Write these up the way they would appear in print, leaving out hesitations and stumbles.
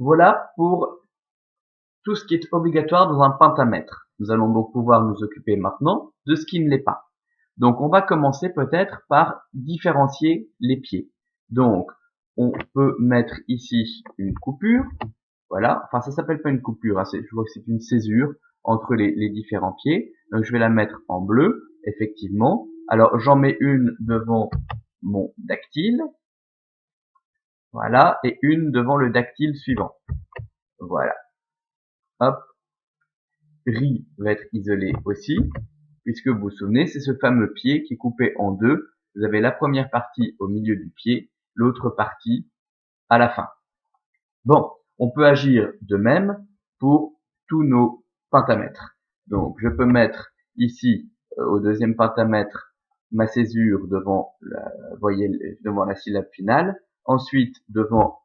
Voilà pour tout ce qui est obligatoire dans un pentamètre. Nous allons donc pouvoir nous occuper maintenant de ce qui ne l'est pas. Donc on va commencer peut-être par différencier les pieds. Donc on peut mettre ici une coupure, voilà, enfin ça s'appelle pas une coupure, hein, je vois que c'est une césure entre les différents pieds. Donc je vais la mettre en bleu, effectivement. Alors j'en mets une devant mon dactyle, voilà, et une devant le dactyle suivant. Voilà, hop, Ri va être isolé aussi, puisque vous vous souvenez, c'est ce fameux pied qui est coupé en deux. Vous avez la première partie au milieu du pied, l'autre partie à la fin. Bon, on peut agir de même pour tous nos pentamètres. Donc, je peux mettre ici, au deuxième pentamètre, ma césure devant la voyelle, devant la syllabe finale, ensuite devant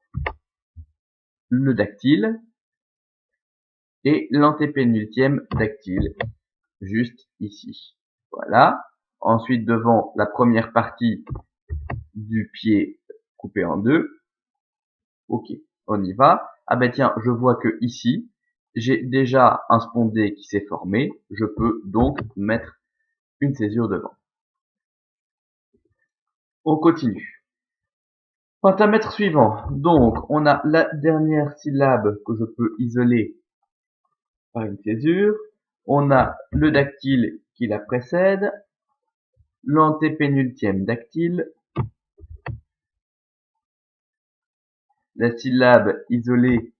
le dactyle, et l'antépénultième dactyle, juste ici. Voilà. Ensuite, devant la première partie du pied coupé en deux. Ok, on y va. Ah ben tiens, je vois que ici, j'ai déjà un spondé qui s'est formé. Je peux donc mettre une césure devant. On continue. Pentamètre suivant. Donc, on a la dernière syllabe que je peux isoler par une césure. On a le dactyle qui la précède, l'antépénultième dactyle, la syllabe isolée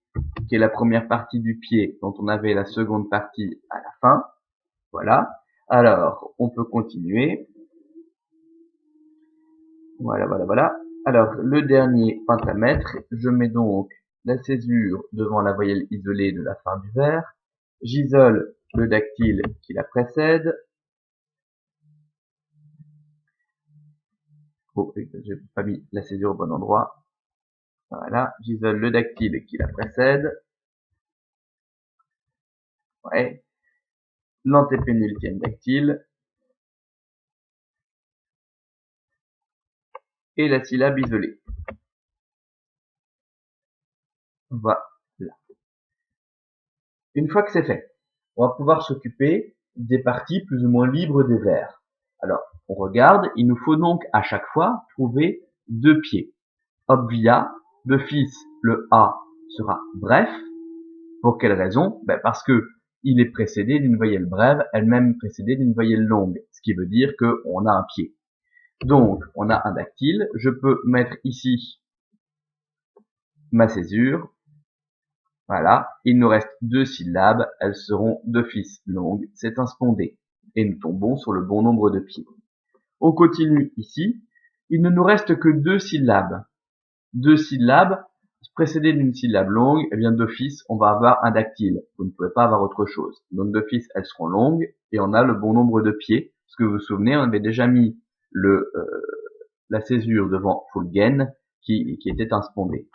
qui est la première partie du pied dont on avait la seconde partie à la fin. Voilà. Alors, on peut continuer. Voilà, voilà, voilà. Alors, le dernier pentamètre, je mets donc la césure devant la voyelle isolée de la fin du vers. J'isole le dactyle qui la précède. Oh, j'ai pas mis la césure au bon endroit. Voilà, j'isole le dactyle qui la précède. Ouais. L'antépénultième dactyle. Et la syllabe isolée. Voilà. Une fois que c'est fait, on va pouvoir s'occuper des parties plus ou moins libres des vers. Alors, on regarde, il nous faut donc à chaque fois trouver deux pieds. Obvia, d'office, le A sera bref. Pour quelle raison? Parce que il est précédé d'une voyelle brève, elle-même précédée d'une voyelle longue, ce qui veut dire qu'on a un pied. Donc, on a un dactyle, je peux mettre ici ma césure, voilà, il nous reste deux syllabes, elles seront d'office longues, c'est un spondé, et nous tombons sur le bon nombre de pieds. On continue ici, il ne nous reste que deux syllabes précédées d'une syllabe longue, et bien d'office on va avoir un dactyle, vous ne pouvez pas avoir autre chose. Donc d'office elles seront longues, et on a le bon nombre de pieds, parce que vous vous souvenez, on avait déjà mis la césure devant Fulgen, qui était un spondé.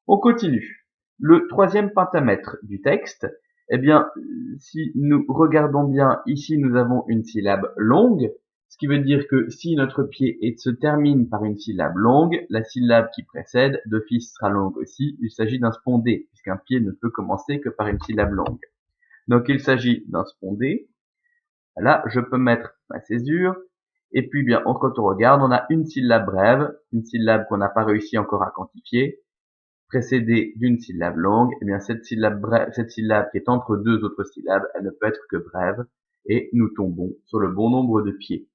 On continue. Le troisième pentamètre du texte, eh bien, si nous regardons bien, ici nous avons une syllabe longue, ce qui veut dire que si notre pied se termine par une syllabe longue, la syllabe qui précède d'office sera longue aussi. Il s'agit d'un spondé, puisqu'un pied ne peut commencer que par une syllabe longue. Donc il s'agit d'un spondé. Là, je peux mettre ma césure. Et puis bien, quand on regarde, on a une syllabe brève, une syllabe qu'on n'a pas réussi encore à quantifier, précédée d'une syllabe longue, et bien cette syllabe qui est entre deux autres syllabes, elle ne peut être que brève, et nous tombons sur le bon nombre de pieds.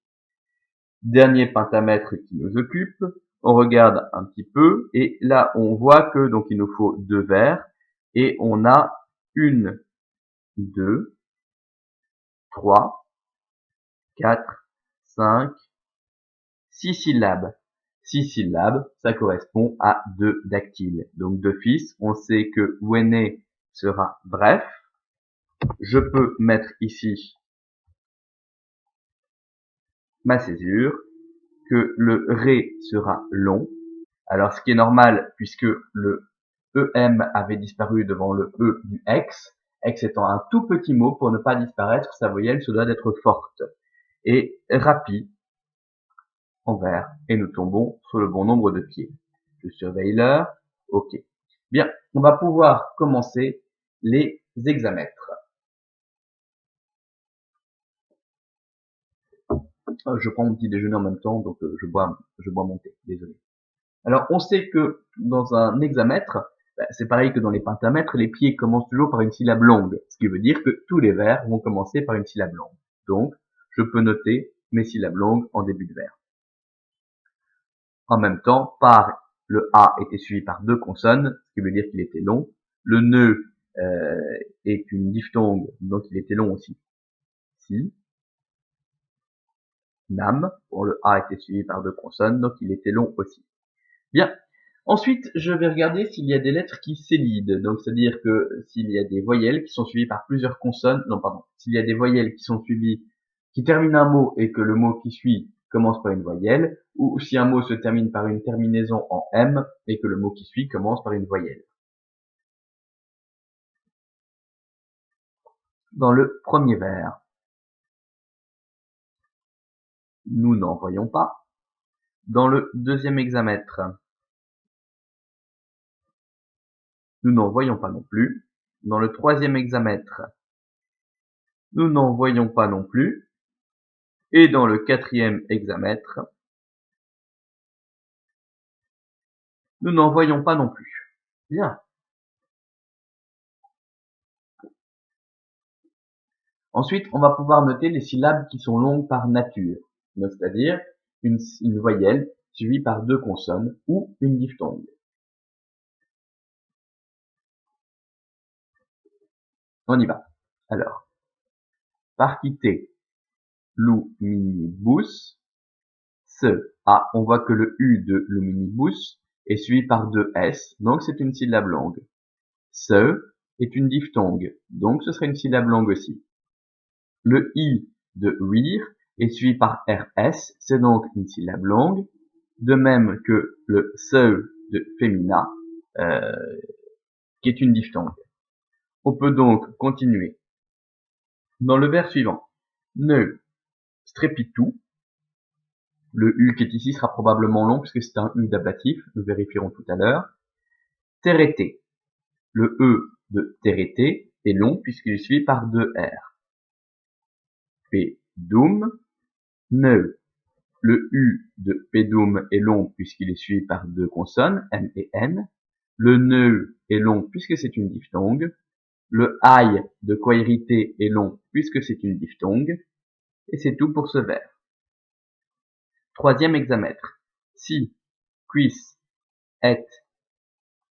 Dernier pentamètre qui nous occupe, on regarde un petit peu, et là on voit que donc il nous faut deux vers, et on a une, deux, trois, quatre, cinq, six syllabes. 6 syllabes, ça correspond à 2 dactyles. Donc d'office, on sait que Wene sera bref. Je peux mettre ici ma césure, que le Ré sera long. Alors ce qui est normal, puisque le EM avait disparu devant le E du X, X étant un tout petit mot, pour ne pas disparaître, sa voyelle se doit d'être forte. Et rapide, en vert, et nous tombons sur le bon nombre de pieds. Je surveille l'heure, ok. Bien, on va pouvoir commencer les hexamètres. Je prends mon petit déjeuner en même temps, donc je bois mon thé, désolé. Alors, on sait que dans un hexamètre, c'est pareil que dans les pentamètres, les pieds commencent toujours par une syllabe longue, ce qui veut dire que tous les vers vont commencer par une syllabe longue. Donc, je peux noter mes syllabes longues en début de vers. En même temps, par le A était suivi par deux consonnes, ce qui veut dire qu'il était long. Le nœud est une diphtongue, donc il était long aussi. Si. Nam, bon, le A était suivi par deux consonnes, donc il était long aussi. Bien. Ensuite, je vais regarder s'il y a des lettres qui s'élident. Donc, c'est-à-dire que s'il y a des voyelles qui sont suivies par plusieurs consonnes, non, pardon, s'il y a des voyelles qui sont suivies, qui terminent un mot et que le mot qui suit commence par une voyelle, ou si un mot se termine par une terminaison en M et que le mot qui suit commence par une voyelle. Dans le premier vers, nous n'en voyons pas. Dans le deuxième hexamètre, nous n'en voyons pas non plus. Dans le troisième hexamètre, nous n'en voyons pas non plus. Et dans le quatrième hexamètre, nous n'en voyons pas non plus. Bien. Ensuite, on va pouvoir noter les syllabes qui sont longues par nature, c'est-à-dire une voyelle suivie par deux consonnes ou une diphtongue. On y va. Alors, partite, luminibus, ce. Ah, on voit que le U de luminibus est suivi par deux S, donc c'est une syllabe longue. Ce est une diphtongue, donc ce serait une syllabe longue aussi. Le I de rear est suivi par RS, c'est donc une syllabe longue, de même que le SE de femina, qui est une diphtongue. On peut donc continuer. Dans le vers suivant, ne strepitu, le U qui est ici sera probablement long puisque c'est un U d'ablatif, nous vérifierons tout à l'heure. Terete, le E de terete est long puisqu'il est suivi par deux R. Pedum, ne, le U de pedum est long puisqu'il est suivi par deux consonnes, M et N. Le nœud est long puisque c'est une diphtongue. Le aïe de quaérité est long puisque c'est une diphtongue. Et c'est tout pour ce vers. Troisième hexamètre. Si, quis, et,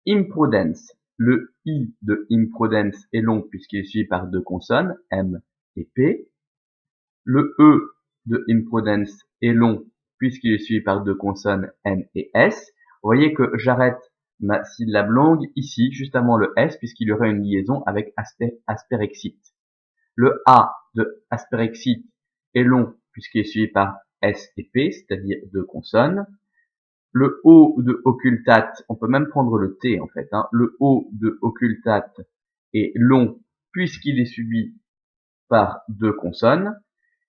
imprudence. Le I de imprudence est long puisqu'il est suivi par deux consonnes, M et P. Le E de imprudence est long puisqu'il est suivi par deux consonnes, N et S. Vous voyez que j'arrête ma syllabe longue ici, juste avant le S, puisqu'il y aurait une liaison avec asperexite. Le A de asperexite est long puisqu'il est suivi par S et P, c'est-à-dire deux consonnes. Le O de occultate, on peut même prendre le T en fait, hein. Le O de occultate est long puisqu'il est suivi par deux consonnes.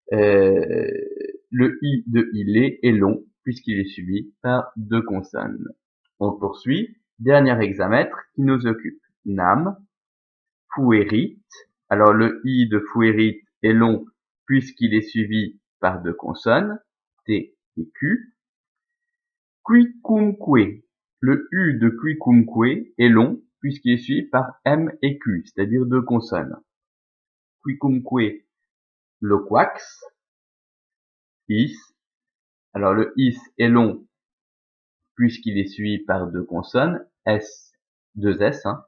Le I de ilé est long puisqu'il est suivi par deux consonnes. On poursuit. Dernier hexamètre qui nous occupe. Nam, fuerit. Alors le I de fuerit est long puisqu'il est suivi par deux consonnes, T et Q. Quicumque. Le U de quicumque est long puisqu'il est suivi par M et Q, c'est-à-dire deux consonnes. Quicumque loquax. Is. Alors le is est long puisqu'il est suivi par deux consonnes, S, deux S. Hein.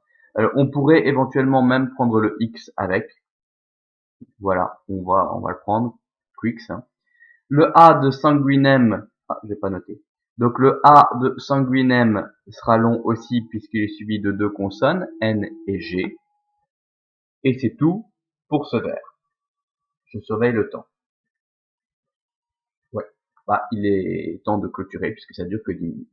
On pourrait éventuellement même prendre le X avec. Voilà, on va le prendre. Quix. Hein. Le A de sanguinem, j'ai pas noté. Donc le A de sanguinem sera long aussi puisqu'il est suivi de deux consonnes, N et G. Et c'est tout pour ce vers. Je surveille le temps. Ouais. Il est temps de clôturer puisque ça dure que 10 minutes.